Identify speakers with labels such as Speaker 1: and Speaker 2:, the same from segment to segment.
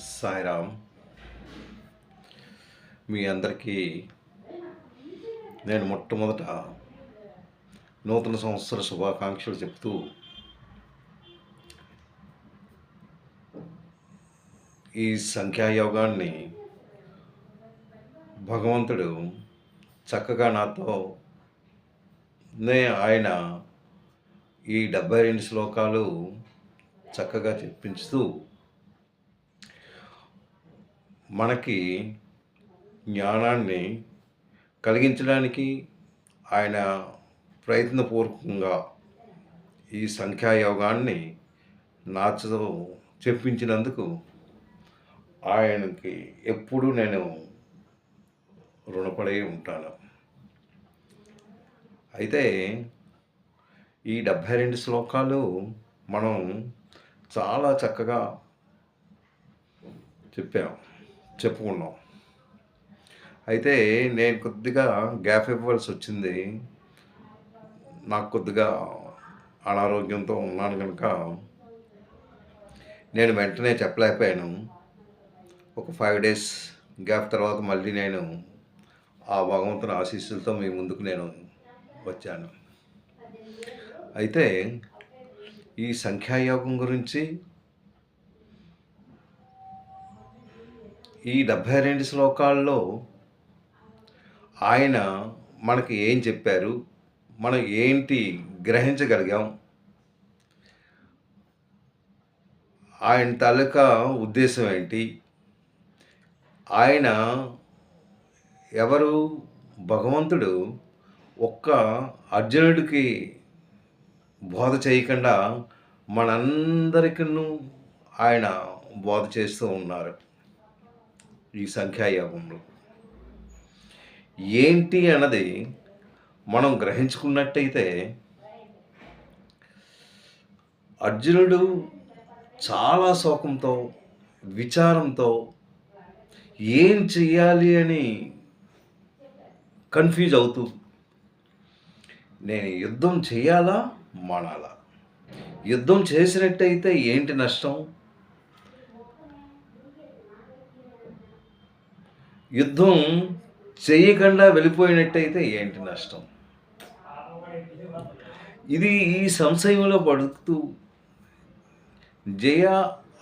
Speaker 1: సాయిరామ్. మీ అందరికీ నేను మొట్టమొదట నూతన సంవత్సర శుభాకాంక్షలు చెప్తూ ఈ సంఖ్యాయోగాన్ని భగవంతుడు చక్కగా ఆయన ఈ 72 శ్లోకాలు చక్కగా చెప్పించుతూ మనకి జ్ఞానాన్ని కలిగించడానికి ఆయన ప్రయత్నపూర్వకంగా ఈ సంఖ్యాయోగాన్ని నాతో చెప్పించినందుకు ఆయనకి ఎప్పుడూ నేను రుణపడి ఉంటాను. అయితే ఈ 72 శ్లోకాలు మనం చాలా చక్కగా చెప్పుకున్నాం. అయితే నేను కొద్దిగా గ్యాప్ ఇవ్వాల్సి వచ్చింది. నాకు కొద్దిగా అనారోగ్యంతో ఉన్నాను కనుక నేను వెంటనే చెప్పలేకపోయాను. ఒక 5 డేస్ గ్యాప్ తర్వాత మళ్ళీ నేను ఆ భగవంతుని ఆశీస్సులతో మీ ముందుకు నేను వచ్చాను. అయితే ఈ సంఖ్యాయోగం గురించి ఈ 72 శ్లోకాల్లో ఆయన మనకి ఏం చెప్పారు, మనం ఏంటి గ్రహించగలిగాం, ఆయన తాలూకా ఉద్దేశం ఏంటి, ఆయన ఎవరు, భగవంతుడు ఒక్క అర్జునుడికి బోధ చేయకుండా మనందరికీ ఆయన బోధ చేస్తూ ఉన్నారు. ఈ సంఖ్యాయోగంలో ఏంటి అన్నది మనం గ్రహించుకున్నట్టయితే అర్జునుడు చాలా శోకంతో, విచారంతో ఏం చెయ్యాలి అని కన్ఫ్యూజ్ అవుతూ, నేను యుద్ధం చేయాలా మానాలా, యుద్ధం చేసినట్టయితే ఏంటి నష్టం, యుద్ధం చేయకుండా వెళ్ళిపోయినట్టయితే ఏంటి నష్టం, ఇది ఈ సంశయంలో పడుతూ జయ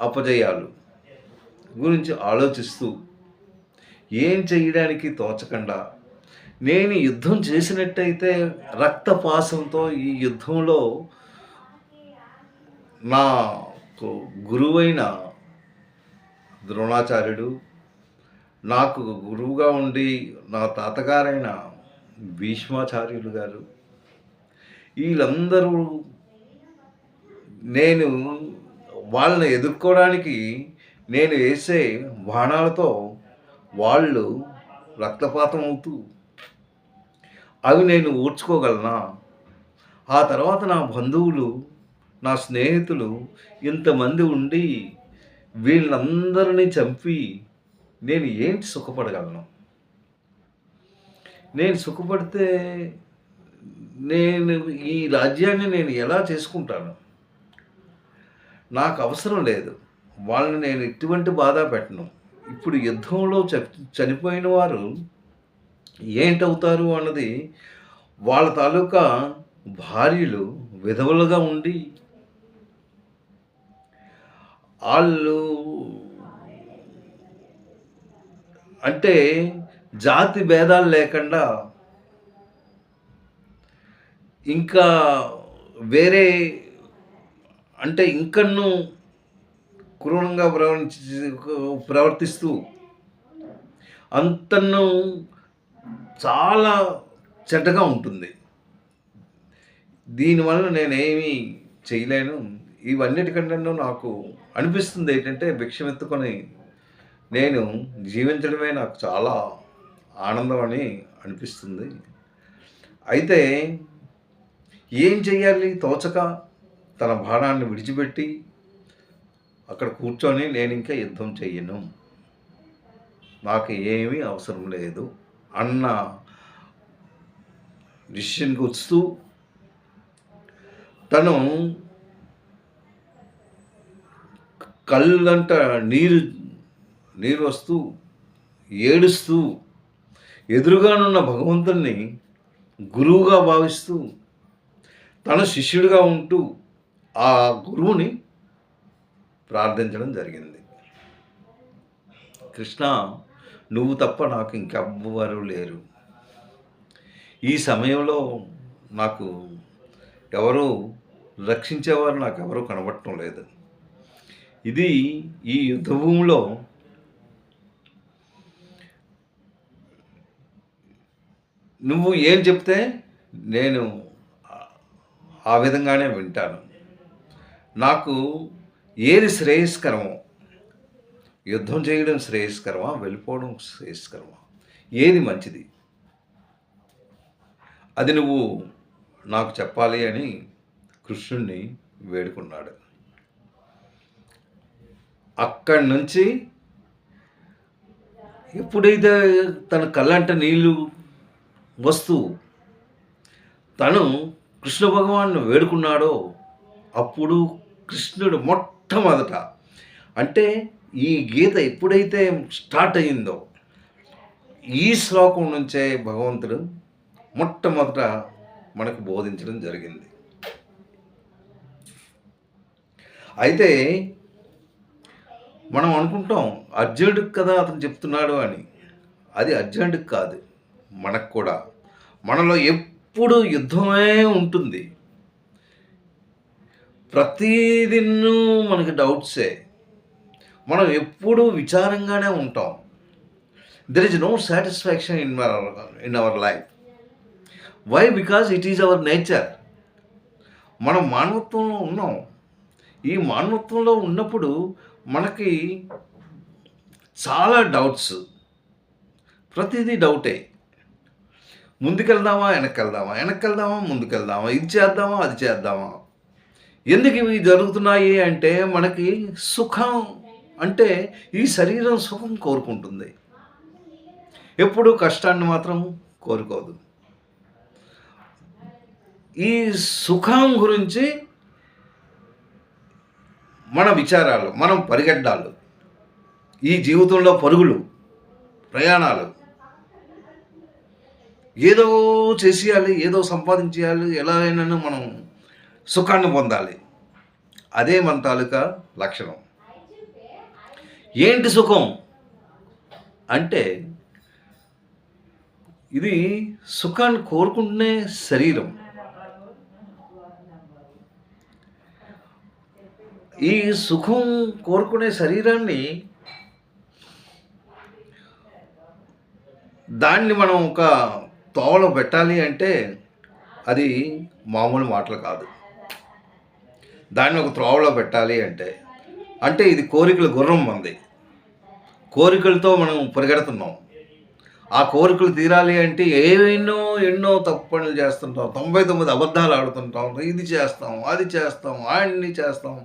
Speaker 1: అపజయాలు గురించి ఆలోచిస్తూ ఏం చేయడానికి తోచకుండా, నేను యుద్ధం చేసినట్టయితే రక్తపాసంతో ఈ యుద్ధంలో నాకు గురువైన ద్రోణాచార్యుడు, నాకు గురువుగా ఉండి నా తాతగారైన భీష్మాచార్యులు గారు, వీళ్ళందరూ నేను వాళ్ళని ఎదుర్కోవడానికి నేను వేసే బాణాలతో వాళ్ళు రక్తపాతం అవుతూ అవి నేను ఊడ్చుకోగలనా, ఆ తర్వాత నా బంధువులు, నా స్నేహితులు ఇంతమంది ఉండి వీళ్ళందరినీ చంపి నేను ఏంటి సుఖపడగలను, నేను సుఖపడితే నేను ఈ రాజ్యాన్ని నేను ఎలా చేసుకుంటాను, నాకు అవసరం లేదు, వాళ్ళని నేను ఎటువంటి బాధ పెట్టను. ఇప్పుడు యుద్ధంలో చనిపోయిన వారు ఏంటవుతారు అన్నది వాళ్ళ తాలూకా భార్యలు విధవలుగా ఉండి వాళ్ళు అంటే జాతి భేదాలు లేకుండా ఇంకా వేరే అంటే ఇంకన్నూ క్రూరంగా ప్రవర్తిస్తూ అంతను చాలా చెడ్డగా ఉంటుంది. దీనివల్ల నేనేమీ చేయలేను. ఇవన్నిటికంటే నాకు అనిపిస్తుంది ఏంటంటే భిక్షమెత్తుకొని నేను జీవించడమే నాకు చాలా ఆనందం అని అనిపిస్తుంది. అయితే ఏం చెయ్యాలి తోచక తన బాణాన్ని విడిచిపెట్టి అక్కడ కూర్చొని నేను ఇంకా యుద్ధం చెయ్యను, నాకు ఏమీ అవసరం లేదు అన్న డిసిషన్కి వస్తూ తను కళ్ళంట నీరు నీరు వస్తూ ఏడుస్తూ ఎదురుగానున్న భగవంతుణ్ణి గురువుగా భావిస్తూ తన శిష్యుడిగా ఉంటూ ఆ గురువుని ప్రార్థించడం జరిగింది. కృష్ణ, నువ్వు తప్ప నాకు ఇంకెవ్వరూ లేరు. ఈ సమయంలో నాకు ఎవరు రక్షించేవారు నాకెవరూ కనబడటం లేదు. ఇది ఈ యుద్ధభూమిలో నువ్వు ఏం చెప్తే నేను ఆ విధంగానే వింటాను. నాకు ఏది శ్రేయస్కరమో, యుద్ధం చేయడం శ్రేయస్కరమా, వెళ్ళిపోవడం శ్రేయస్కరమా, ఏది మంచిది అది నువ్వు నాకు చెప్పాలి అని కృష్ణుణ్ణి వేడుకున్నాడు. అక్కడి నుంచి ఎప్పుడైతే తన కళ్ళంట నీళ్ళు వస్తూ తను కృష్ణ భగవాన్ని వేడుకున్నాడో అప్పుడు కృష్ణుడు మొట్టమొదట, అంటే ఈ గీత ఎప్పుడైతే స్టార్ట్ అయ్యిందో ఈ శ్లోకం నుంచే భగవంతుడు మొట్టమొదట మనకు బోధించడం జరిగింది. అయితే మనం అనుకుంటాం అర్జునుడికి కదా అతను చెప్తున్నాడు అని. అది అర్జునుడికి కాదు, మనకు కూడా. మనలో ఎప్పుడు యుద్ధమే ఉంటుంది. ప్రతిదినూ మనకి డౌట్సే. మనం ఎప్పుడూ విచారంగానే ఉంటాం. There is no satisfaction in our life. Why? Because it is our nature. మనం మానవత్వంలో ఉన్నాం. ఈ మానవత్వంలో ఉన్నప్పుడు మనకి చాలా డౌట్స్, ప్రతిదీ డౌటే. ముందుకెళ్దామా వెనక్కెళ్దామా ముందుకెళ్దామా, ఇది చేద్దామా అది చేద్దామా. ఎందుకు ఇవి జరుగుతున్నాయి అంటే మనకి సుఖం, అంటే ఈ శరీరం సుఖం కోరుకుంటుంది, ఎప్పుడూ కష్టాన్ని మాత్రం కోరుకోదు. ఈ సుఖం గురించి మన విచారాలు, మనం పరిగెడ్డాలు, ఈ జీవితంలో పరుగులు, ప్రయాణాలు, ఏదో చేసేయాలి, ఏదో సంపాదించేయాలి, ఎలా అయినా మనం సుఖాన్ని పొందాలి. అదే మన తాలూకా లక్షణం. ఏంటి సుఖం అంటే ఇది సుఖాన్ని కోరుకునే శరీరం. ఈ సుఖం కోరుకునే శరీరాన్ని దాన్ని మనం ఒక తోవలో పెట్టాలి అంటే అది మామూలు మాటలు కాదు. దాన్ని ఒక త్రోవలో పెట్టాలి అంటే ఇది కోరికల గుర్రం మంది. కోరికలతో మనం పరిగెడుతున్నాం. ఆ కోరికలు తీరాలి అంటే ఎన్నో తప్పు పనులు చేస్తుంటాం, 99 అబద్ధాలు ఆడుతుంటాం, ఇది చేస్తాం అది చేస్తాం అన్నీ చేస్తాం,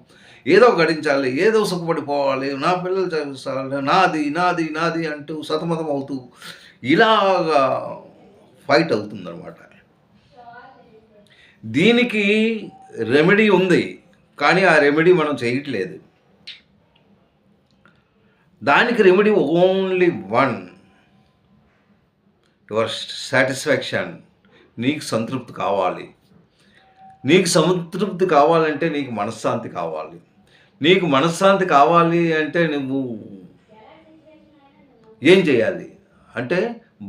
Speaker 1: ఏదో గడించాలి, ఏదో సుఖపడిపోవాలి, నా పిల్లలు చదివించాలి, నాది నాది నాది అంటూ సతమతం అవుతూ ఇలాగా ఫైట్ అవుతుందన్నమాట. దీనికి రెమెడీ ఉంది, కానీ ఆ రెమెడీ మనం చేయట్లేదు. దానికి remedy only one, your satisfaction. నీకు సంతృప్తి కావాలి. నీకు సంతృప్తి కావాలంటే నీకు మనశ్శాంతి కావాలి. నీకు మనశ్శాంతి కావాలి అంటే నువ్వు ఏం చేయాలి అంటే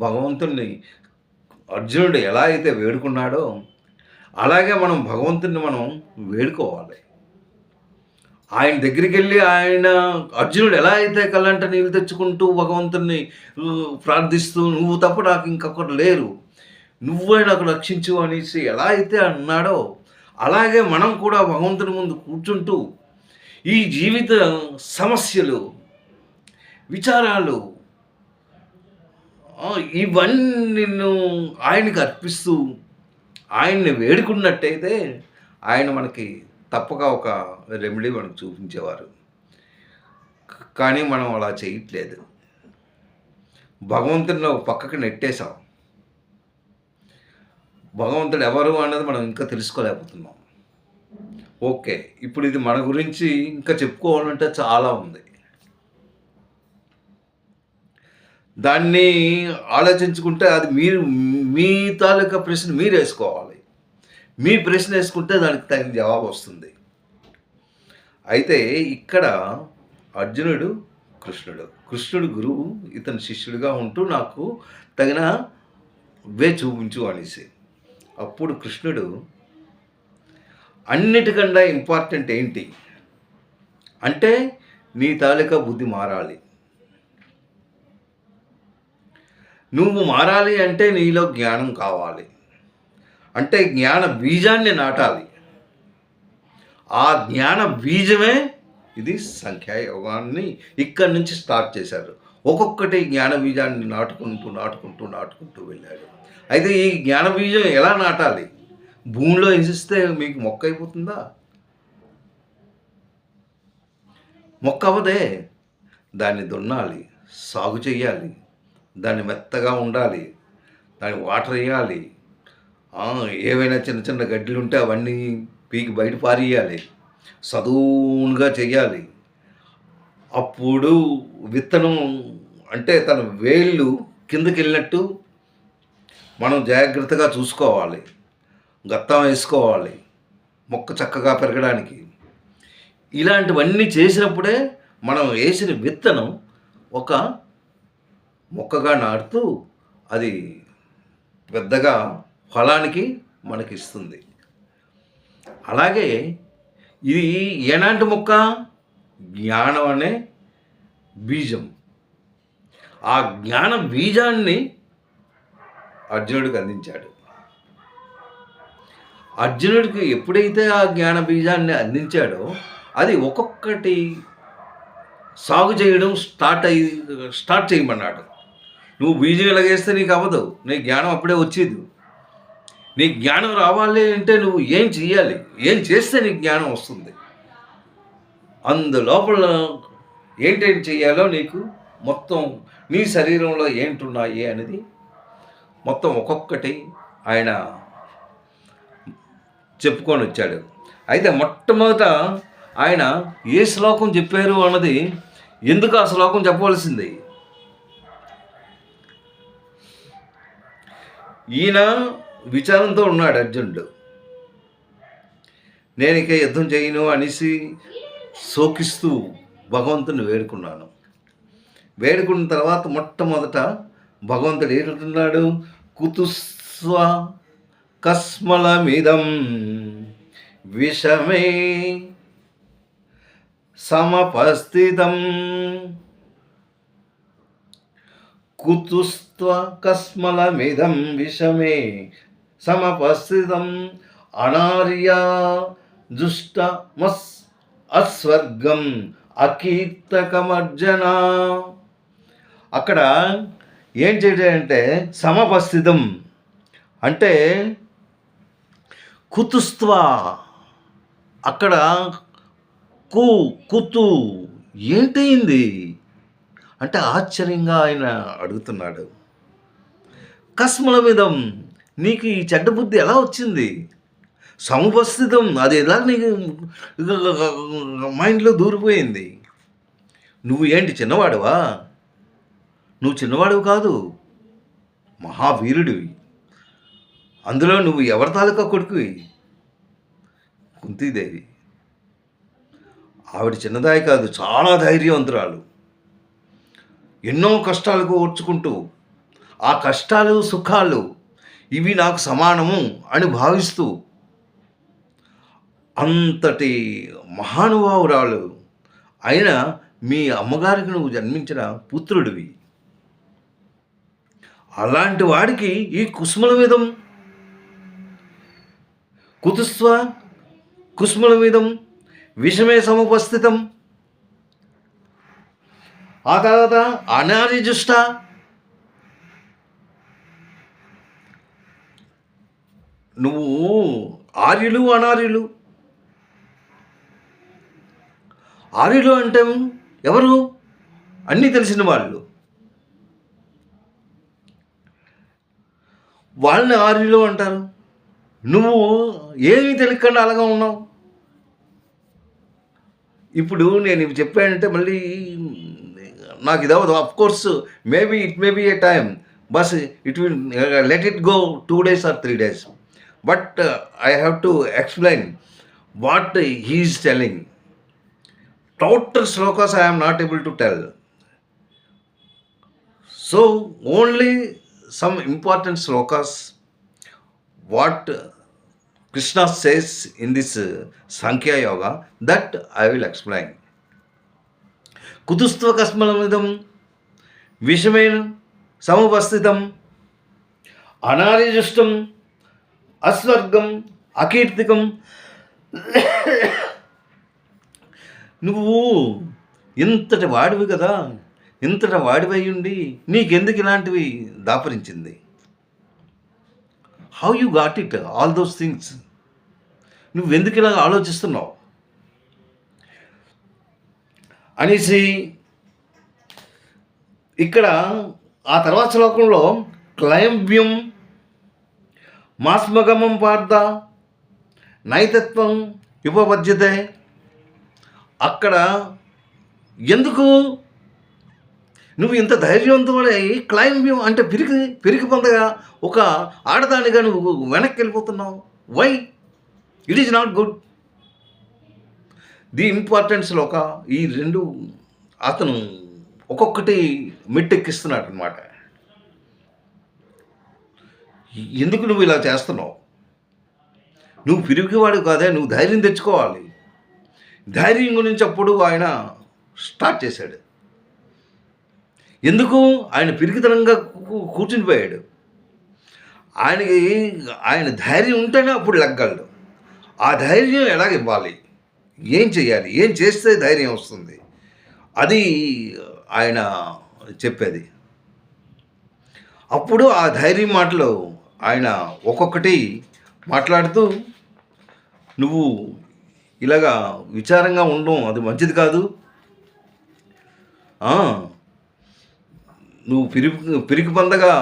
Speaker 1: భగవంతుణ్ణి అర్జునుడు ఎలా అయితే వేడుకున్నాడో అలాగే మనం భగవంతుని మనం వేడుకోవాలి. ఆయన దగ్గరికి వెళ్ళి ఆయన అర్జునుడు ఎలా అయితే కళ్ళంట నీళ్ళు తెచ్చుకుంటూ భగవంతుని ప్రార్థిస్తూ నువ్వు తప్ప నాకు ఇంకొకరు లేరు, నువ్వే నాకు రక్షించు అనేసి ఎలా అయితే అన్నాడో అలాగే మనం కూడా భగవంతుని ముందు కూర్చుంటూ ఈ జీవిత సమస్యలు, విచారాలు ఇవన్నీ ఆయనకి అర్పిస్తూ ఆయన్ని వేడుకున్నట్టయితే ఆయన మనకి తప్పక ఒక రెమెడీ మనకు చూపించేవారు. కానీ మనం అలా చేయట్లేదు. భగవంతుడిని ఒక పక్కకి నెట్టేశాం. భగవంతుడు ఎవరు అన్నది మనం ఇంకా తెలుసుకోలేకపోతున్నాం. ఓకే, ఇప్పుడు ఇది మన గురించి ఇంకా చెప్పుకోవాలంటే చాలా ఉంది. దాన్ని ఆలోచించుకుంటే అది మీరు మీ తాలూకా ప్రశ్న మీరు వేసుకోవాలి. మీ ప్రశ్న వేసుకుంటే దానికి తగిన జవాబు వస్తుంది. అయితే ఇక్కడ అర్జునుడు కృష్ణుడు గురువు, ఇతని శిష్యుడిగా ఉంటూ నాకు తగిన వే చూపించు అనేసి. అప్పుడు కృష్ణుడు అన్నిటికన్నా ఇంపార్టెంట్ ఏంటి అంటే నీ తాలూకా బుద్ధి మారాలి. నువ్వు మారాలి అంటే నీలో జ్ఞానం కావాలి. అంటే జ్ఞాన బీజాన్ని నాటాలి. ఆ జ్ఞాన బీజమే ఇది సంఖ్యాయోగాన్ని ఇక్కడి నుంచి స్టార్ట్ చేశారు. ఒక్కొక్కటి జ్ఞాన బీజాన్ని నాటుకుంటూ వెళ్ళాడు. అయితే ఈ జ్ఞాన బీజం ఎలా నాటాలి? భూమిలో వేసిస్తే మీకు మొక్క అయిపోతుందా? మొక్క అవ్వదే. దాన్ని దున్నాలి, సాగు చేయాలి, దాన్ని మెత్తగా ఉండాలి, దానికి వాటర్ వేయాలి, ఏవైనా చిన్న చిన్న గడ్డలు ఉంటే అవన్నీ పీకి బయట పారేయాలి, సదువుగా చెయ్యాలి. అప్పుడు విత్తనం అంటే తన వేళ్ళు కిందకి వెళ్ళినట్టు మనం జాగ్రత్తగా చూసుకోవాలి, గత్తం వేసుకోవాలి మొక్క చక్కగా పెరగడానికి. ఇలాంటివన్నీ చేసినప్పుడే మనం వేసిన విత్తనం ఒక మొక్కగా నాటుతూ అది పెద్దగా ఫలానికి మనకిస్తుంది. అలాగే ఇది ఎలాంటి మొక్క? జ్ఞానం అనే బీజం. ఆ జ్ఞాన బీజాన్ని అర్జునుడికి అందించాడు. అర్జునుడికి ఎప్పుడైతే ఆ జ్ఞాన బీజాన్ని అందించాడో అది ఒక్కొక్కటి సాగు చేయడం స్టార్ట్ చేయమన్నాడు. నువ్వు బీజం ఎలాగేస్తే నీకు అవ్వదు, నీ జ్ఞానం అప్పుడే వచ్చేది. నీ జ్ఞానం రావాలి అంటే నువ్వు ఏం చెయ్యాలి, ఏం చేస్తే నీ జ్ఞానం వస్తుంది. అందులోపల ఏంటేంటి చెయ్యాలో నీకు మొత్తం నీ శరీరంలో ఏంటున్నాయి అనేది మొత్తం ఒక్కొక్కటి ఆయన చెప్పుకొని వచ్చాడు. అయితే మొట్టమొదట ఆయన ఏ శ్లోకం చెప్పారు అన్నది, ఎందుకు ఆ శ్లోకం చెప్పవలసింది? ఈయన విచారంతో ఉన్నాడు అర్జునుడు. నేను ఇక యుద్ధం చేయను అనేసి శోకిస్తూ భగవంతుని వేడుకున్నాను. వేడుకున్న తర్వాత మొట్టమొదట భగవంతుడు ఏంటున్నాడు? కుతుస్వ కస్మలమిదం విషమే సమపస్థితం. కుతుస్త్వ కస్మలమిదం విషమే సమపస్థితం అనార్య జుష్టమస్ అస్వర్గం అకీర్తకమర్జన. అక్కడ ఏం చేయడంటే సమపస్థితం అంటే కుతుస్త్వ, అక్కడ కుతు ఏంటయింది అంటే ఆశ్చర్యంగా ఆయన అడుగుతున్నాడు. కస్మల మీదం, నీకు ఈ చెడ్డ బుద్ధి ఎలా వచ్చింది? సముపస్థితం, అది ఎలా నీకు మైండ్లో దూరిపోయింది? నువ్వు ఏంటి చిన్నవాడువా? నువ్వు చిన్నవాడివి కాదు, మహావీరుడివి. అందులో నువ్వు ఎవరి తాలూకా కొడుకువి? కుంతీదేవి. ఆవిడ చిన్నదాయి కాదు, చాలా ధైర్యవంతురాలు. ఎన్నో కష్టాలకు ఓర్చుకుంటూ ఆ కష్టాలు సుఖాలు ఇవి నాకు సమానము అని భావిస్తూ అంతటి మహానుభావురాలు అయిన మీ అమ్మగారికి నువ్వు జన్మించిన పుత్రుడివి. అలాంటి వాడికి ఈ కుసుమల మీదం, కుతుస్వ కుసుమల మీదం విషమే సముపస్థితం, ఆ తర్వాత అనార్యజుష్ట, నువ్వు ఆర్యులు అనార్యులు. ఆర్యులు అంటే ఎవరు? అన్నీ తెలిసిన వాళ్ళు. వాళ్ళని ఆర్యులు అంటారు. నువ్వు ఏమీ తెలియకుండా అలాగా ఉన్నావు. ఇప్పుడు నేను ఇవి చెప్పానంటే మళ్ళీ నాకు ఇది అవ్వదు. Of course maybe it may be a time, but it will let it go 2 days or 3 days. But I have to explain what he is telling. Total slokas I am not able to tell. So only some important slokas what Krishna says in this Sankhya Yoga, that I will explain. కుతుస్త్వ కస్మలమిదం విషమేన సముపస్థితం అనార్యజుష్టం అస్వర్గం అకీర్తికం. నువ్వు ఇంతటి వాడివి కదా, ఇంతటి వాడివై ఉండి నీకెందుకు ఇలాంటివి దాపరించింది? How you got it all those things? నువ్వెందుకు ఇలా ఆలోచిస్తున్నావు అనేసి ఇక్కడ ఆ తర్వాత శ్లోకంలో క్లైంబ్యం మాస్మగమం పార్థ నైతత్వం ఉపపద్యతే. అక్కడ ఎందుకు నువ్వు ఇంత ధైర్యవంతుడై క్లైంబ్యం అంటే పిరికి పొందగా ఒక ఆడదానిగా నువ్వు వెనక్కి వెళ్ళిపోతున్నావు? Why? It is not good. The importance ఒక ఈ రెండు అతను ఒక్కొక్కటి మెట్టెక్కిస్తున్నాడు అనమాట. ఎందుకు నువ్వు ఇలా చేస్తున్నావు? నువ్వు పిరికివాడు కాదే, నువ్వు ధైర్యం తెచ్చుకోవాలి. ధైర్యం గురించి అప్పుడు ఆయన స్టార్ట్ చేశాడు. ఎందుకు? ఆయన పిరికితనంగా కూర్చుని పోయాడు. ఆయన ధైర్యం ఉంటేనే అప్పుడు లెగ్గలడు. ఆ ధైర్యం ఎలాగ ఇవ్వాలి, ఏం చేయాలి, ఏం చేస్తే ధైర్యం వస్తుంది, అది ఆయన చెప్పేది. అప్పుడు ఆ ధైర్యం మాటలు ఆయన ఒక్కొక్కటి మాట్లాడుతూ, నువ్వు ఇలాగా విచారంగా ఉండడం అది మంచిది కాదు, నువ్వు పిరికి పందగా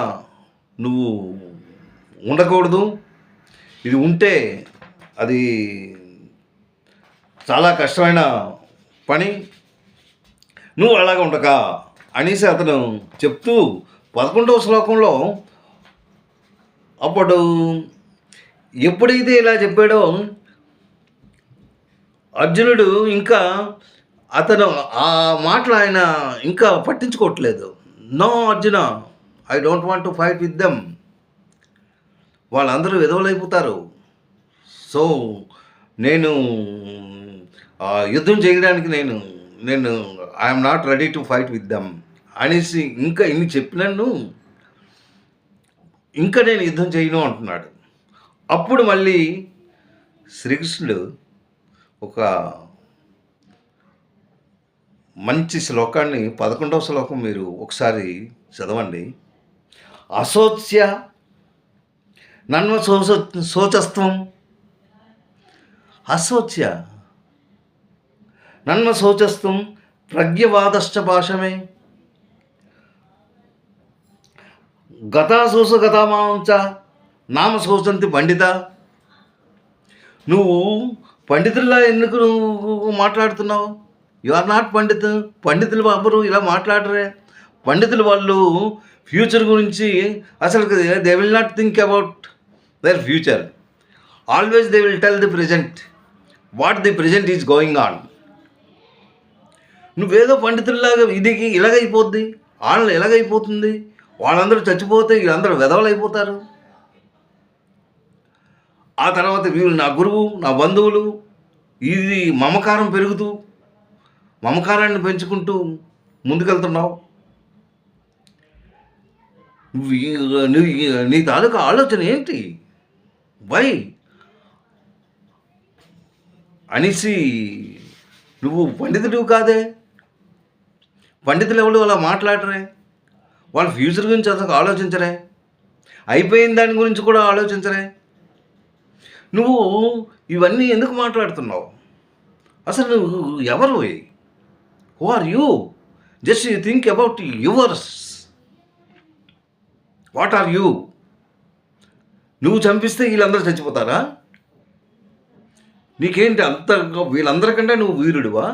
Speaker 1: నువ్వు ఉండకూడదు, ఇది ఉంటే అది చాలా కష్టమైన పని, నువ్వు అలాగా ఉండక అనేసి అతను చెప్తూ 11వ శ్లోకంలో అప్పుడు ఎప్పుడైతే ఇలా చెప్పాడో అర్జునుడు ఇంకా అతను ఆ మాటలు ఆయన ఇంకా పట్టించుకోవట్లేదు. No Arjuna, I don't want to fight with them, వాళ్ళందరూ విధవలైపోతారు. సో నేను యుద్ధం చేయడానికి నేను I'm not ready to fight with them అనేసి ఇంకా ఇన్ని చెప్పినను ఇంకా నేను యుద్ధం చేయను అంటున్నాడు. అప్పుడు మళ్ళీ శ్రీకృష్ణుడు ఒక మంచి శ్లోకాన్ని 11వ శ్లోకం మీరు ఒకసారి చదవండి. అశోచ్య నన్వ శోచస్త్వం, అశోచ్య నన్వ శోచస్త్వం ప్రజ్ఞవాదశ్చ భాషమే గతాశోష గతామాంచ నామ శోచంతి పండిత. నువ్వు పండితుల్లా ఎందుకు నువ్వు మాట్లాడుతున్నావు? You are not pandit. పండితులు బాబరు ఇలా మాట్లాడరే. పండితులు వాళ్ళు ఫ్యూచర్ గురించి అసలు they will not think about their future. Always they will tell the present, what the present is going on. నువ్వేదో పండితుల్లాగా ఇది ఇలాగైపోద్ది, వాళ్ళు ఎలాగైపోతుంది, వాళ్ళందరూ చచ్చిపోతే వీళ్ళందరూ వెధవలు అయిపోతారు. ఆ తర్వాత వీళ్ళు నా గురువు, నా బంధువులు, ఇది మమకారం పెరుగుతూ మమకారాన్ని పెంచుకుంటూ ముందుకెళ్తున్నావు. నీ తాలూకా ఆలోచన ఏంటి? వై అనేసి నువ్వు పండితుడు కాదే. పండితులు ఎవరు అలా మాట్లాడరే? వాళ్ళ ఫ్యూచర్ గురించి అసలు ఆలోచించరే, అయిపోయిన దాని గురించి కూడా ఆలోచించరే. నువ్వు ఇవన్నీ ఎందుకు మాట్లాడుతున్నావు? అసలు నువ్వు ఎవరు? Who are you? Just you think about yours. What are you? నువ్వు చంపిస్తే వీళ్ళందరూ చచ్చిపోతారా? నీకేంటి అంత? వీళ్ళందరికంటే నువ్వు వీరుడువా?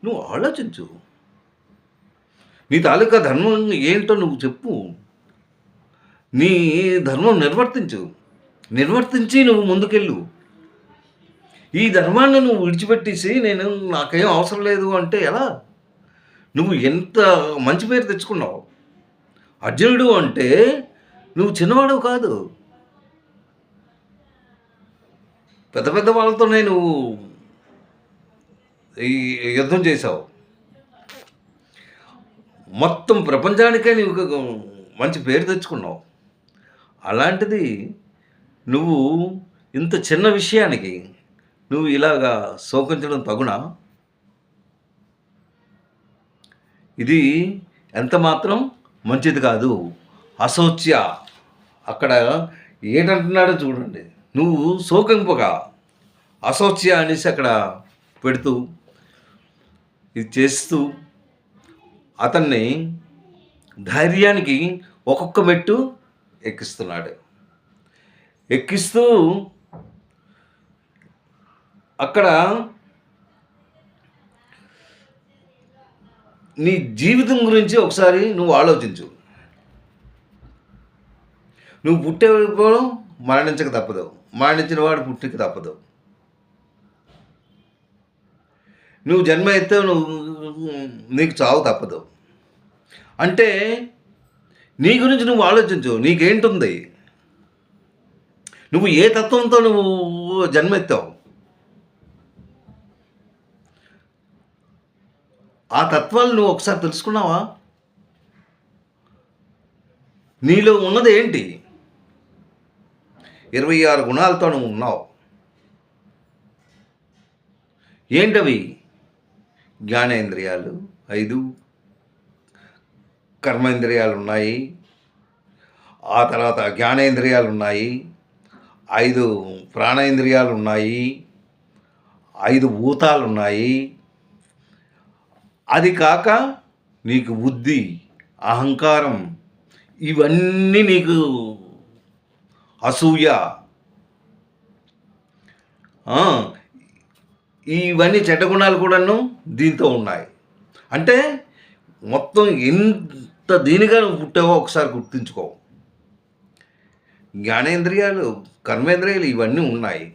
Speaker 1: నువ్వు ఆలోచించు. నీ తాలూకా ధర్మం ఏంటో నువ్వు చెప్పు. నీ ధర్మం నిర్వర్తించి నువ్వు ముందుకెళ్ళు. ఈ ధర్మాన్ని నువ్వు విడిచిపెట్టేసి నాకేం అవసరం లేదు అంటే ఎలా? నువ్వు ఎంత మంచి పేరు తెచ్చుకున్నావు. అర్జునుడు అంటే నువ్వు చిన్నవాడు కాదు. పెద్ద పెద్ద వాళ్ళతోనే నువ్వు ఈ యుద్ధం చేశావు. మొత్తం ప్రపంచానికే నువ్వు మంచి పేరు తెచ్చుకున్నావు. అలాంటిది నువ్వు ఇంత చిన్న విషయానికి నువ్వు ఇలాగా శోకించడం తగునా? ఇది ఎంత మాత్రం మంచిది కాదు. అశోచ్య అక్కడ ఏంటంటున్నాడో చూడండి. నువ్వు శోకింపగా అశోచ్య అనేసి అక్కడ పెడుతూ ఇది చేస్తూ అతన్ని ధైర్యానికి ఒక్కొక్క మెట్టు ఎక్కిస్తున్నాడు. ఎక్కిస్తూ అక్కడ నీ జీవితం గురించి ఒకసారి నువ్వు ఆలోచించు. నువ్వు పుట్టేవాడు మరణించక తప్పదు, మరణించిన వాడు పుట్టిక తప్పదు. నువ్వు జన్మ ఎత్తే నీకు చావు తప్పదు. అంటే నీ గురించి నువ్వు ఆలోచించు. నీకేంటుంది? నువ్వు ఏ తత్వంతో నువ్వు జన్మెత్తావు? ఆ తత్వాలు నువ్వు ఒకసారి తెలుసుకున్నావా? నీలో ఉన్నది ఏంటి? 26 గుణాలతో నువ్వు ఉన్నావు. ఏంటవి? జ్ఞానేంద్రియాలు 5, కర్మేంద్రియాలు ఉన్నాయి, ఆ తర్వాత జ్ఞానేంద్రియాలు ఉన్నాయి, 5 ప్రాణేంద్రియాలు ఉన్నాయి, 5 భూతాలు ఉన్నాయి. అది కాక నీకు బుద్ధి, అహంకారం, ఇవన్నీ నీకు అసూయ, ఇవన్నీ చెడ్డ గుణాలు కూడాను దీంతో ఉన్నాయి. అంటే మొత్తం ఎంత దీనిగా నువ్వు పుట్టావో ఒకసారి గుర్తుంచుకో. జ్ఞానేంద్రియాలు, కర్మేంద్రియాలు ఇవన్నీ ఉన్నాయి.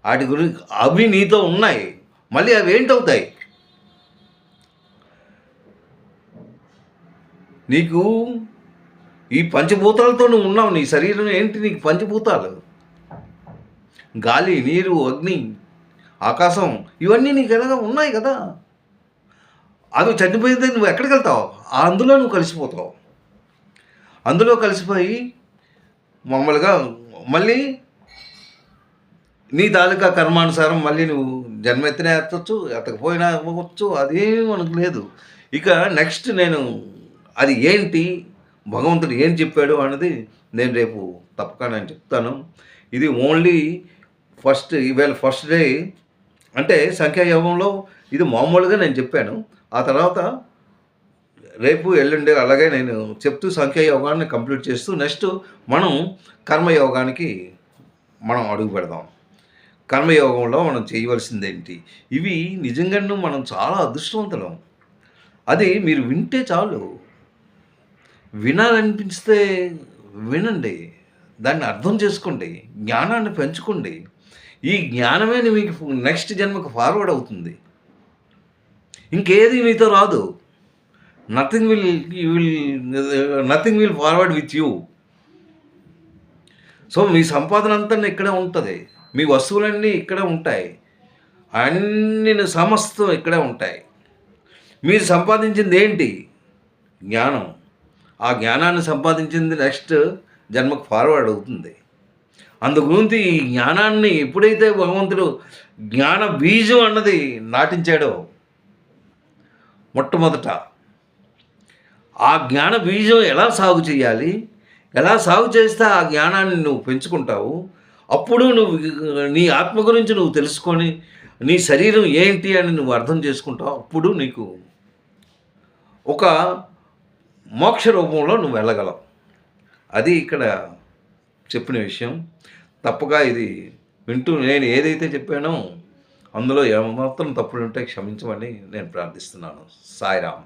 Speaker 1: వాటి గురించి అవి నీతో ఉన్నాయి. మళ్ళీ అవి ఏంటవుతాయి? నీకు ఈ పంచభూతాలతో నువ్వు ఉన్నావు. నీ శరీరం ఏంటి? నీకు పంచభూతాలు, గాలి, నీరు, అగ్ని, ఆకాశం, ఇవన్నీ నీకు ఎలాగా ఉన్నాయి కదా. అవి చనిపోయితే నువ్వు ఎక్కడికి వెళ్తావు? అందులో నువ్వు కలిసిపోతావు. అందులో కలిసిపోయి మామూలుగా మళ్ళీ నీ తాలూకా కర్మానుసారం మళ్ళీ నువ్వు జన్మెత్తిన ఎత్తచ్చు, ఎత్తకపోయినా ఇవ్వచ్చు. అదేమీ మనకు లేదు. ఇక నెక్స్ట్ అది ఏంటి, భగవంతుడు ఏం చెప్పాడు అన్నది నేను రేపు తప్పక నేను చెప్తాను. ఇది ఓన్లీ ఈవేళ ఫస్ట్ డే అంటే సంఖ్యాయోగంలో ఇది మామూలుగా నేను చెప్పాను. ఆ తర్వాత రేపు ఎల్లుండి అలాగే నేను చెప్తూ సంఖ్యాయోగాన్ని కంప్లీట్ చేస్తూ నెక్స్ట్ మనం కర్మయోగానికి మనం అడుగు పెడదాం. కర్మయోగంలో మనం చేయవలసింది ఏంటి? ఇవి నిజంగానే మనం చాలా అదృష్టవంతులం. అది మీరు వింటే చాలు. వినాలనిపిస్తే వినండి, దాన్ని అర్థం చేసుకోండి, జ్ఞానాన్ని పెంచుకోండి. ఈ జ్ఞానమే మీకు నెక్స్ట్ జన్మకు ఫార్వర్డ్ అవుతుంది. ఇంకేది మీతో రాదు. Nothing will forward with you. So మీ సంపాదన అంతా ఇక్కడే ఉంటుంది, మీ వస్తువులన్నీ ఇక్కడే ఉంటాయి, అన్ని సమస్తం ఇక్కడే ఉంటాయి. మీరు సంపాదించింది ఏంటి? జ్ఞానం. ఆ జ్ఞానాన్ని సంపాదించింది నెక్స్ట్ జన్మకు ఫార్వర్డ్ అవుతుంది. అందుగురించి ఈ జ్ఞానాన్ని ఎప్పుడైతే భగవంతుడు జ్ఞాన బీజం అన్నది నాటించాడో మొట్టమొదట, ఆ జ్ఞాన బీజం ఎలా సాగు చేయాలి, ఎలా సాగు చేస్తే ఆ జ్ఞానాన్ని నువ్వు పెంచుకుంటావు. అప్పుడు నువ్వు నీ ఆత్మ గురించి నువ్వు తెలుసుకొని నీ శరీరం ఏంటి అని నువ్వు అర్థం చేసుకుంటావు. అప్పుడు నీకు ఒక మోక్ష రూపంలో నువ్వు వెళ్ళగలవు. అది ఇక్కడ చెప్పిన విషయం. తప్పక ఇది వింటూ నేను ఏదైతే చెప్పానో అందులో ఏమాత్రం తప్పులు ఉంటే క్షమించమని నేను ప్రార్థిస్తున్నాను. సాయిరామ్.